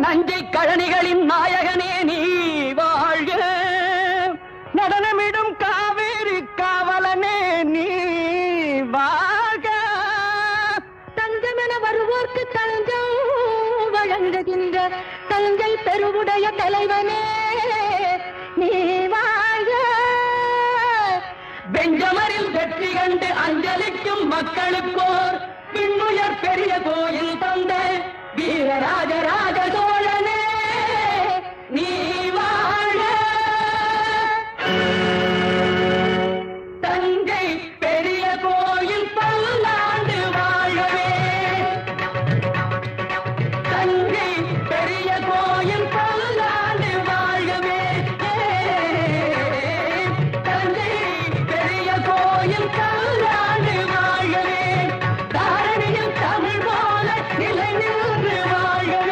நஞ்சை கழனிகளின் நாயகனே நீ வாழ்க, நடனமிடும் காவேரி காவலனே நீ வாழ்க. தஞ்சமென வருவோர்க்கு தஞ்சம் வழங்குகின்ற தஞ்சை பெருவுடைய தலைவனே நீ வாழ்க. பெஞ்சமரில் வெற்றி கண்டு அஞ்சலிக்கும் மக்களுக்கோர் பின்னுயர் பெரிய கோயில் தந்த வீரராஜராஜ